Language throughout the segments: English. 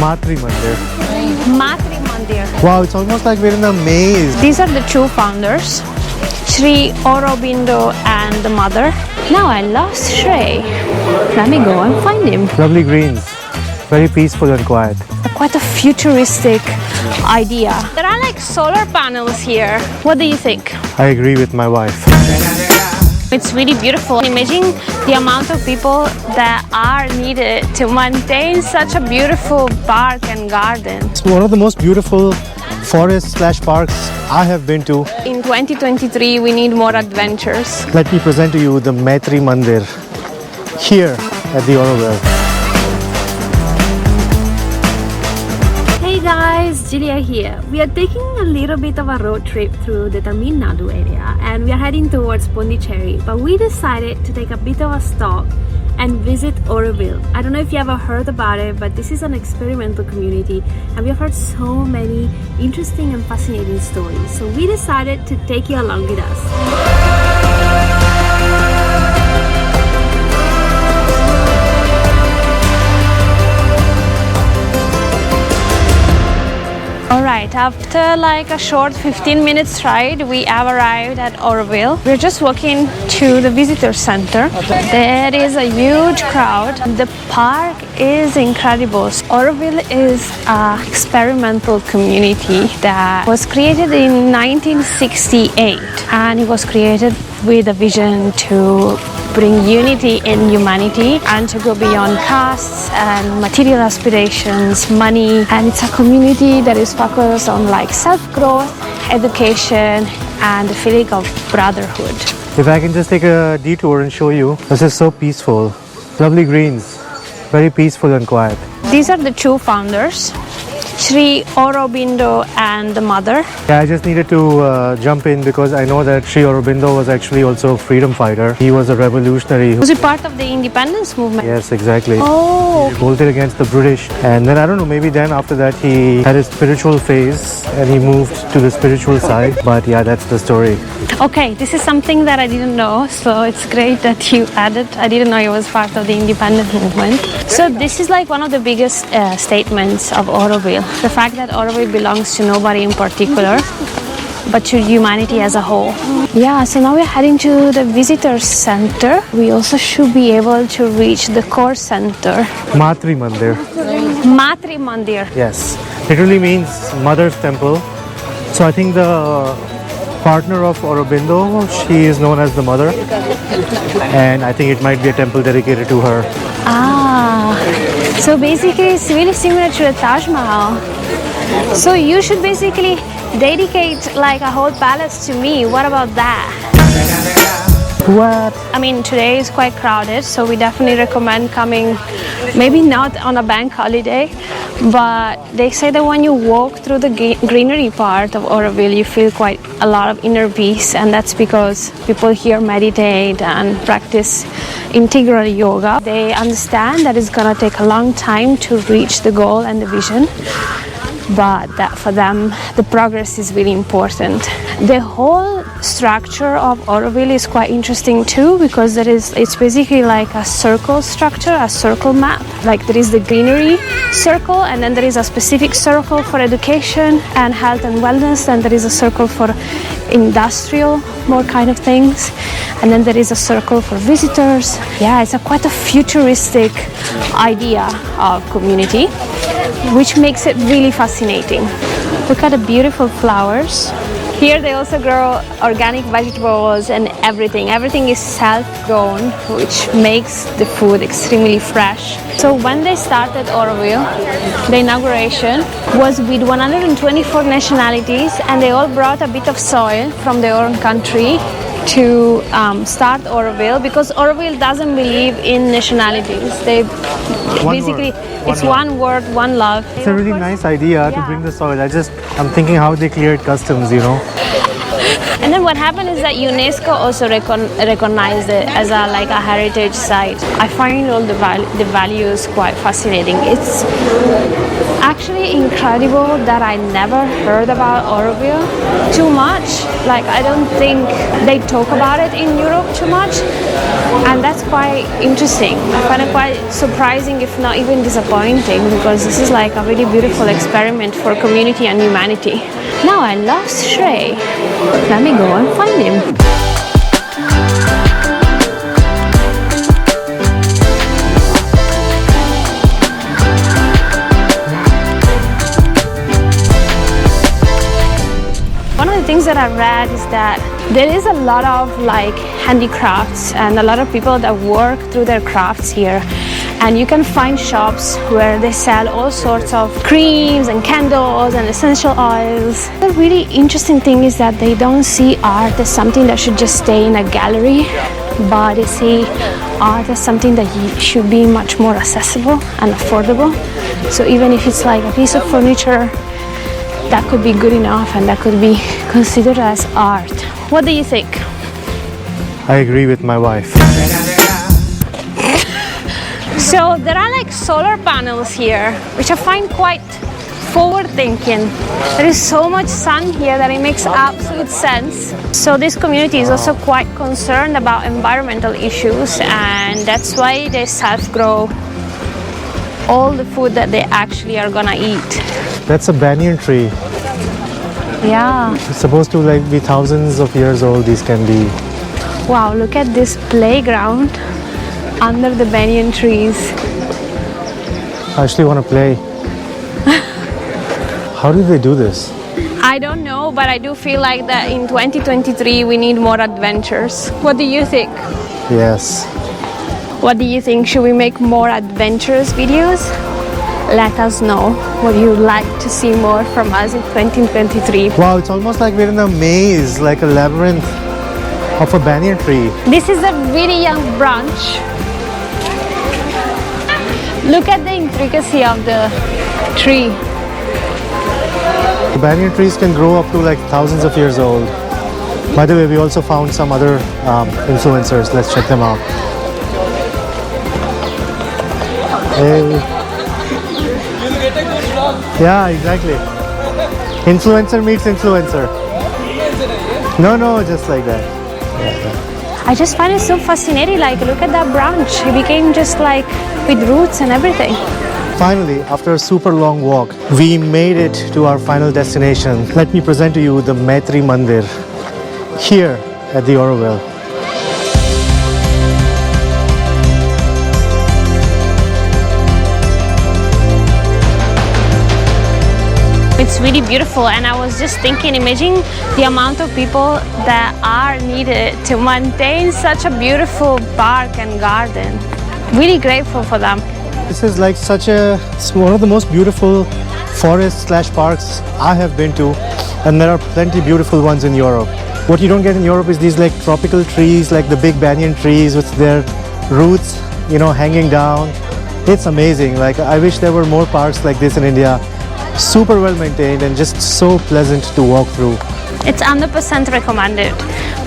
Matrimandir. Matrimandir. Wow, it's almost like we're in a maze. These are the two founders, Sri Aurobindo and the mother. Now I lost Shrey. Let me go and find him. Lovely greens. Very peaceful and quiet. Quite a futuristic idea. There are like solar panels here. What do you think? I agree with my wife. It's really beautiful. Imagine the amount of people that are needed to maintain such a beautiful park and garden. It's one of the most beautiful forests/parks I have been to. In 2023, we need more adventures. Let me present to you the Matrimandir here at the Auroville. Hey guys, Julia here. We are taking a little bit of a road trip through the Tamil Nadu area and we are heading towards Pondicherry, but we decided to take a bit of a stop and visit Auroville. I don't know if you ever heard about it, but this is an experimental community and we have heard so many interesting and fascinating stories. So we decided to take you along with us. Alright, after like a short 15 minutes ride, we have arrived at Auroville. We're just walking to the visitor center. There is a huge crowd. The park is incredible. Auroville is an experimental community that was created in 1968 and it was created with a vision to bring unity in humanity and to go beyond castes and material aspirations, money. And it's a community that is focused on like self-growth, education, and the feeling of brotherhood. If I can just take a detour and show you, this is so peaceful. Lovely greens, very peaceful and quiet. These are the two founders, Sri Aurobindo and the mother. Yeah, I just needed to jump in because I know that Sri Aurobindo was actually also a freedom fighter. He was a revolutionary. Was he part of the independence movement? Yes, exactly. Oh. He revolted against the British, and then I don't know, maybe then after that he had his spiritual phase and he moved to the spiritual side. But yeah, that's the story. Okay, this is something that I didn't know, so it's great that you added. I didn't know it was part of the independent movement. So this is like one of the biggest statements of Auroville. The fact that Auroville belongs to nobody in particular, but to humanity as a whole. Yeah, so now we're heading to the visitor center. We also should be able to reach the core center. Matrimandir. Matrimandir. Yes, literally means mother's temple. So I think the partner of Aurobindo, she is known as the mother, and I think it might be a temple dedicated to her. Ah, so basically it's really similar to the Taj Mahal. So you should basically dedicate like a whole palace to me. What about that? What? I mean, today is quite crowded, so we definitely recommend coming, maybe not on a bank holiday, but they say that when you walk through the greenery part of Auroville, you feel quite a lot of inner peace, and that's because people here meditate and practice integral yoga. They understand that it's gonna take a long time to reach the goal and the vision, but that for them the progress is really important. The whole structure of Auroville is quite interesting too, because it's basically like a circle structure, a circle map. Like there is the greenery circle, and then there is a specific circle for education and health and wellness, and there is a circle for industrial more kind of things, and then there is a circle for visitors. Yeah, it's quite a futuristic idea of community, which makes it really fascinating. Look at the beautiful flowers. Here they also grow organic vegetables and everything. Everything is self-grown, which makes the food extremely fresh. So when they started Auroville, the inauguration was with 124 nationalities, and they all brought a bit of soil from their own country to start Auroville, because Auroville doesn't believe in nationalities. They basically, it's one word, one love. It's a really nice idea to bring the soil. I'm thinking how they cleared customs, you know. And then what happened is that UNESCO also recognized it as a heritage site. I find all the values quite fascinating. It's actually incredible that I never heard about Auroville too much. Like, I don't think they talk about it in Europe too much, and that's quite interesting. I find it quite surprising, if not even disappointing, because this is like a really beautiful experiment for community and humanity. Now I lost Shrey. Let me go and find him. One of the things that I read is that there is a lot of like handicrafts and a lot of people that work through their crafts here, and you can find shops where they sell all sorts of creams and candles and essential oils. The really interesting thing is that they don't see art as something that should just stay in a gallery, but they see art as something that should be much more accessible and affordable. So even if it's like a piece of furniture, that could be good enough and that could be considered as art. What do you think? I agree with my wife. So there are like solar panels here, which I find quite forward thinking. There is so much sun here that it makes absolute sense. So this community is also quite concerned about environmental issues, and that's why they self-grow all the food that they actually are gonna eat. That's a banyan tree. Yeah. It's supposed to like be thousands of years old. These can be. Wow, look at this playground under the banyan trees. I actually want to play. How do they do this? I don't know, but I do feel like that in 2023 we need more adventures. What do you think? Yes. What do you think? Should we make more adventurous videos? Let us know what you'd like to see more from us in 2023. Wow, it's almost like we're in a maze, like a labyrinth of a banyan tree. This is a really young branch. Look at the intricacy of the tree. The banyan trees can grow up to like thousands of years old. By the way, we also found some other influencers. Let's check them out. Hey. Yeah, exactly. Influencer meets influencer. No, just like that. Yeah. I just find it so fascinating. Like, look at that branch. It became just like with roots and everything. Finally, after a super long walk, we made it to our final destination. Let me present to you the Matrimandir here at the Auroville. It's really beautiful, and I was just thinking, imagine the amount of people that are needed to maintain such a beautiful park and garden. Really grateful for them. This is like it's one of the most beautiful forests/parks I have been to, and there are plenty beautiful ones in Europe. What you don't get in Europe is these like tropical trees, like the big banyan trees with their roots, hanging down. It's amazing. Like, I wish there were more parks like this in India. Super well maintained and just so pleasant to walk through. It's 100% recommended.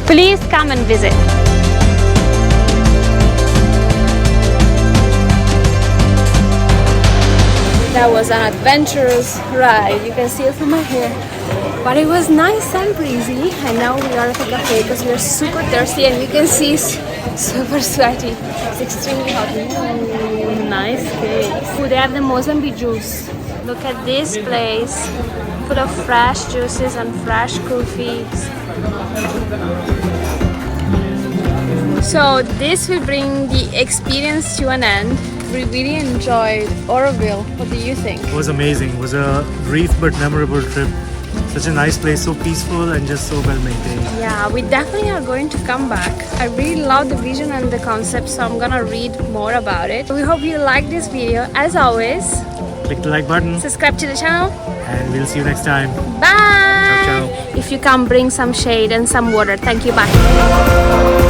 Please come and visit. That was an adventurous ride. You can see it from my hair. But it was nice and breezy. And now we are at the cafe because we are super thirsty, and you can see it's super sweaty. It's extremely hot. Ooh, nice case. They have the Mozambique juice. Look at this place, full of fresh juices and fresh coffees. So this will bring the experience to an end. We really enjoyed Auroville. What do you think? It was amazing. It was a brief but memorable trip. Such a nice place, so peaceful and just so well maintained. Yeah, we definitely are going to come back. I really love the vision and the concept, so I'm gonna read more about it. We hope you like this video. As always, click the like button, subscribe to the channel, and we'll see you next time. Bye! Ciao, ciao. If you come, bring some shade and some water. Thank you, bye.